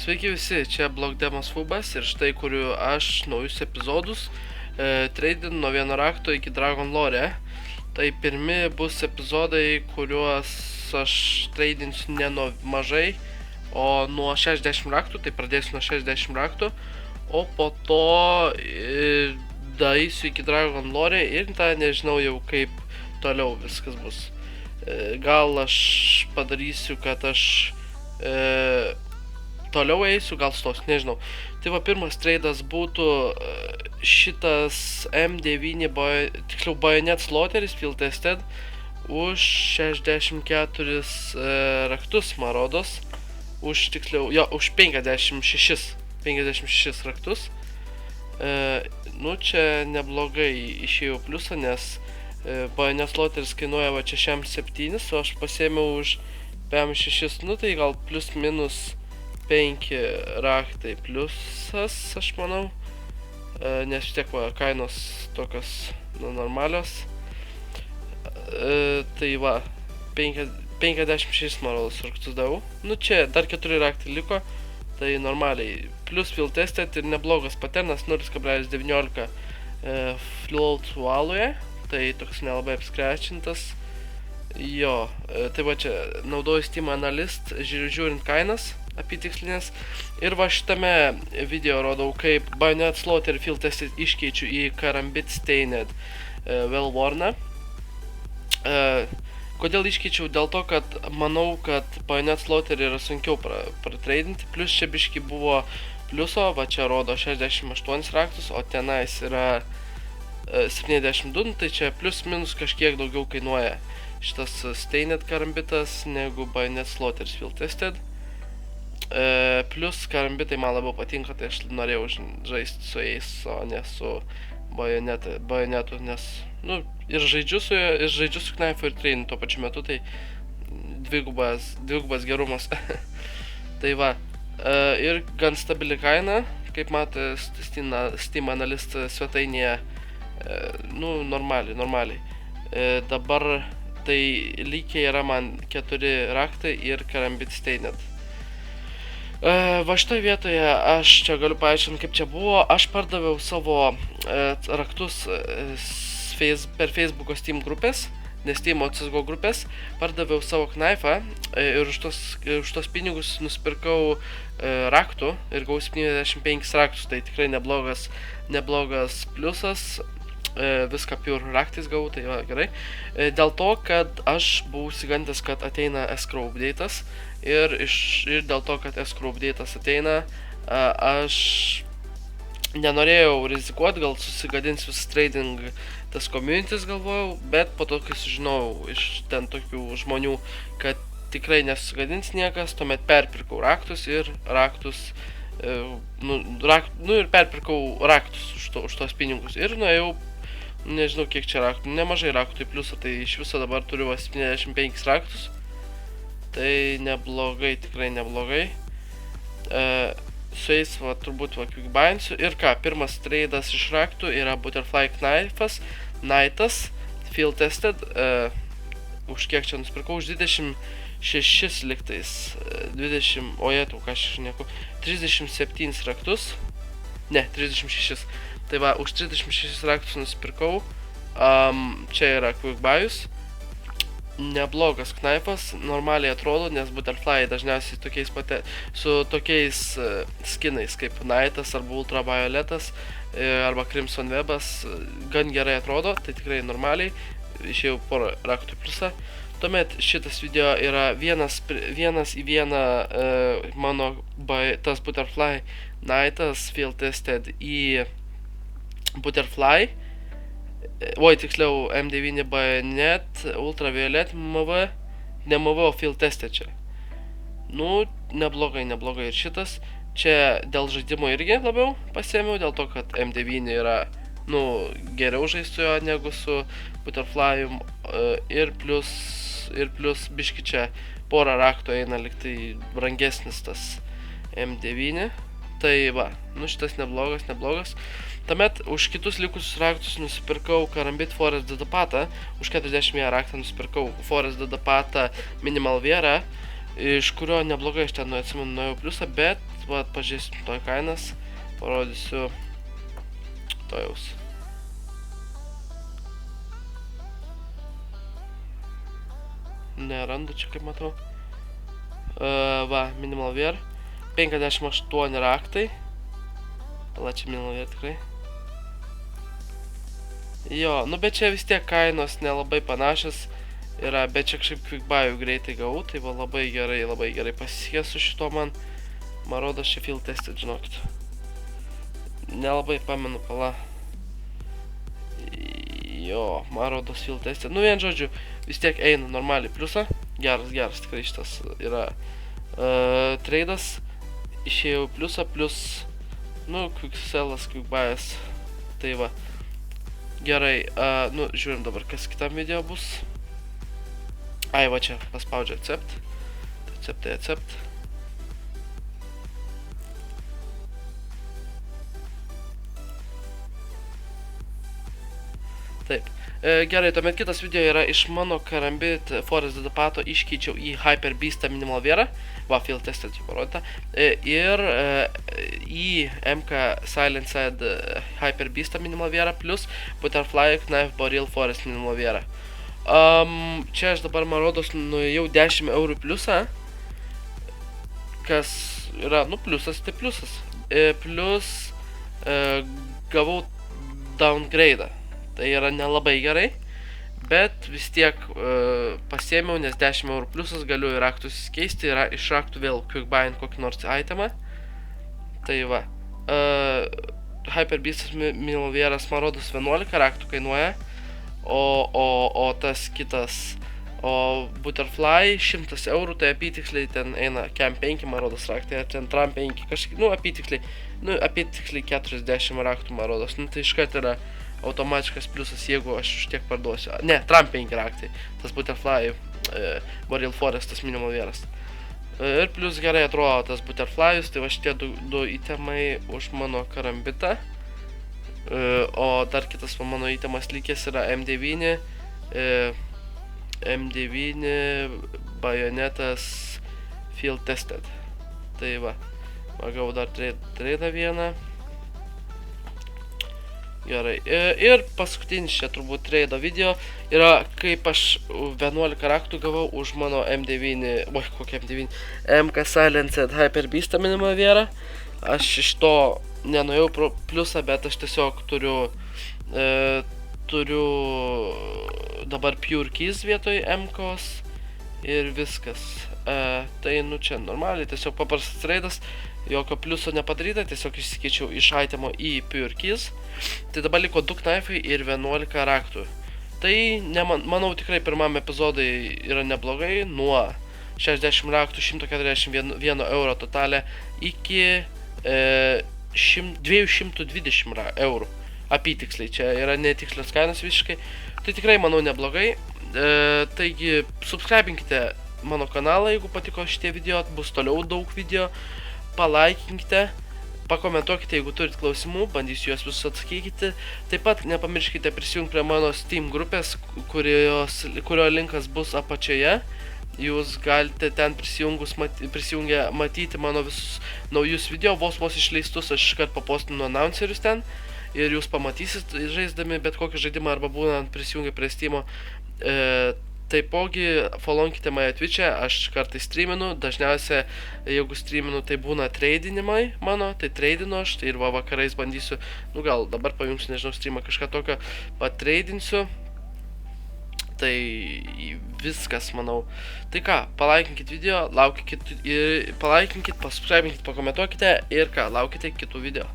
Sveiki visi, čia Blogdemos Fubas ir štai kuriu aš naujus epizodus treidinu nuo vieno rakto iki Dragon Lore. Tai pirmi bus epizodai, kuriuos aš treidinsiu ne nuo mažai, o nuo 60 raktų, tai pradėsiu nuo 60 raktų, o po to daeisiu iki Dragon Lore ir tą nežinau jau kaip toliau viskas bus. Gal aš padarysiu, kad aš toliau eisiu, gal stos, nežinau. Tai va, pirmas treidas būtų šitas M9, tiksliau Bayonet Slaughter Field Tested už 64 raktus, man rodos. Už 56 raktus. Nu, čia neblogai išėjau pliusą, nes Bayonet Slaughter kainuoja va čia 7, o aš pasėmiau už 56, nu tai gal plus minus 5 raktai pliusas, aš manau, nes tiek va, kainos tokios normalios. Tai va, 56 man rodos raktus davau. Nu čia dar 4 raktai liko, tai normaliai. Plus Field Tested ir neblogas paternas 0,19 float value, tai toks nelabai apskrečintas. Jo, tai va čia naudoju Steam Analyst, žiūrint kainas apitikslinės. Ir va šitame video rodau, kaip Bayonet Slaughter Field Tested iškeičiu į Karambit Stained Well-Worn. Kodėl iškeičiau? Dėl to, kad manau, kad Bayonet Slaughter yra sunkiau pratreidinti. Plus čia biški buvo pliuso, va čia rodo 68 raktus, o tenais yra 72, tai čia plus minus kažkiek daugiau kainuoja šitas Stained Karambitas negu Bayonet Slaughter Field Tested. Plus karambitai man labiau patinka, tai aš norėjau žaisti su jais, o ne su Bayonetu, nes nu, ir žaidžiu su knaifu ir treinu tuo pačiu metu, tai dvigubas gerumas. Tai va, ir gan stabili kaina, kaip matė Steam Analyst svetainėje, nu normaliai. Dabar tai lygiai yra man 4 raktai ir Karambit Stained. Va šitoje vietoje aš čia galiu paaiškinti, kaip čia buvo. Aš pardaviau savo raktus per Facebook'o Steam grupės, nes Steam CSGO grupės, pardaviau savo knaifą ir už tos pinigus nusipirkau raktų ir gavau 75 raktus, tai tikrai neblogas pliusas. Viską pure raktais gavau, tai va, gerai. Dėl to, kad aš buvau įsigandęs, kad ateina escrow update'as ir dėl to, kad escrow update'as ateina, aš nenorėjau rizikuoti, gal susigadins visas trading tas communities, galvojau, bet po to, kai sužinojau iš ten tokių žmonių, kad tikrai nesusigadins niekas, tuomet perpirkau raktus ir perpirkau raktus už tos pinigus ir nuėjau. Nežinau kiek čia raktų, nemažai raktų į pliusą, tai iš viso dabar turiu 75 raktus. Tai neblogai, tikrai neblogai. Su jais va turbūt va quickbuyinsiu. Ir ką, pirmas treidas iš raktų yra Butterfly Knife'as, Knightas, Field Tested. Už kiek čia nusipirkau? Už 26 liktais. 20, o jėtų, ką aš šneku, 37 raktus. Ne, 36. Tai va, už 36 raktus nusipirkau. Čia yra quickbuyus. Neblogas knaifas, normaliai atrodo, nes Butterfly dažniausiai su tokiais skinais kaip Knightas arba Ultravioletas arba Crimson Webas gan gerai atrodo, tai tikrai normaliai. Išėjau porą raktų pliusą. Tuomet šitas video yra vienas į vieną mano tas Butterfly Knightas Field Tested į Butterfly, tiksliau M9 Bayonet Ultraviolet MV, ne MV, o Field Tested čia. Nu, neblogai ir šitas. Čia dėl žaidimo irgi labiau pasėmiau, dėl to, kad M9 yra, nu, geriau žaisti su jo negu su Butterfly'um ir plus biški čia porą raktų eina liktai brangesnis tas M9. Tai va, nu šitas neblogas. Tuomet už kitus likusius raktus nusipirkau Karambit Forest Dedapatą. Už 41 raktą nusipirkau Forest Dedapatą Minimal Vera. iš kurio neblogai aš ten atsimenu nuėjau pliusą, bet, va, pažiūrėsim to kainas, parodysiu to jaus. Nerandu čia, kaip matau. Va, minimal wear, 58 raktai. Palačiai minimal wear tikrai. Jo, nu bet čia vis tiek kainos nelabai panašios yra, bet čia kažkaip quickbuy'ų greitai gavau, tai va labai gerai pasisekė su šito man. Man rodos čia field tested, žinokit. Nelabai pamenu, pala. Jo, man rodos field tested. Nu vien žodžiu, vis tiek eina normaliai pliusą. Geras, tikrai šitas yra tradas. Išėjau pliusą, plus, nu, quick sellas, quickbuy'as. Tai va. Gerai, nu, žiūrim dabar, kas kitam video bus. Ai, va čia, paspaudžia accept. Accept. Taip. Gerai, tuomet kitas video yra iš mano Karambit Forest Depato iškeičiau į Hyper Beastą Minimal Wearą. Va, field tested čia parodyta. Ir į MK Silenced Hyper Beastą Minimal Wearą plus Butterfly Knife Boreal Forest Minimal Wearą. Čia aš dabar, man rodos, nuėjau 10 eurų pliusą. Kas yra, nu, pliusas, tai pliusas. Plus gavau downgrade'ą. Tai yra nelabai gerai, bet vis tiek pasiėmiau, nes 10 eurų pliusas galiu į raktus keisti, yra iš raktų vėl quickbuy'int kokį nors itemą. Tai va, Hyper Beastas Minimal Wear'as, man rodos, 11 raktų kainuoja, o tas kitas, o Butterfly 100 eurų, tai apytiksliai ten eina Cam 5, man rodos, raktai, ar ten Tram 5, kažkaip, nu, apytiksliai 40 raktų, man rodos, nu, tai iškart yra automatiškas pliusas, jeigu aš už tiek parduosiu. Ne, Tram 5 raktai, tas Butterfly Boreal Forest, tas Minimal Wear'as. Ir plus gerai atrodo tas Butterfly'us, tai va šitie du itemai už mano Karambitą. O dar kitas mano itemas likęs yra M9 bajonetas field tested. Tai va, gavau dar tradą vieną. Gerai, ir paskutinis čia turbūt trado video yra, kaip aš 11 raktų gavau už mano M9, oi, kokia M9, MK Silenced Hyper Beastą Minimal Wearą. Aš iš to nenuėjau pro pliusą, bet aš tiesiog turiu dabar Pure Keys vietoj MK'os ir viskas. Tai, nu, čia normaliai, tiesiog paprastas tradas. Jokio pliuso nepadaryta, tiesiog išsikeičiau iš itemo į Pure Keys. Tai dabar liko 2 knifai ir 11 raktų. Tai, manau, tikrai pirmam epizodai yra neblogai. Nuo 60 raktų 141 euro totalė iki 220 eurų. Apytiksliai, čia yra netikslios kainos visiškai. Tai tikrai, manau, neblogai. Taigi, subscribinkite mano kanalą, jeigu patiko šitie video, bus toliau daug video. Palaikinkite, pakomentuokite, jeigu turit klausimų, bandysiu juos visus atsakykite. Taip pat nepamirškite prisijungti prie mano Steam grupės, kurio linkas bus apačioje. Jūs galite ten prisijungę matyti mano visus naujus video, vos išleistus, aš iškart papostinu announcerius ten. Ir jūs pamatysit žaisdami bet kokį žaidimą arba būnant prisijungę prie Steam'o. Taipogi followinkite mane Twitch'e, aš kartais streaminu, dažniausiai jeigu streaminu tai būna tradinimai mano, tai tradinu aš, tai ir vakarais bandysiu, nu gal dabar pajungsiu, nežinau, streamą kažką tokio, patradinsiu, tai viskas, manau. Tai ką, palaikinkit video, laukinkit, pasubscribinkit, pakomentuokite ir ką, laukite kitų video.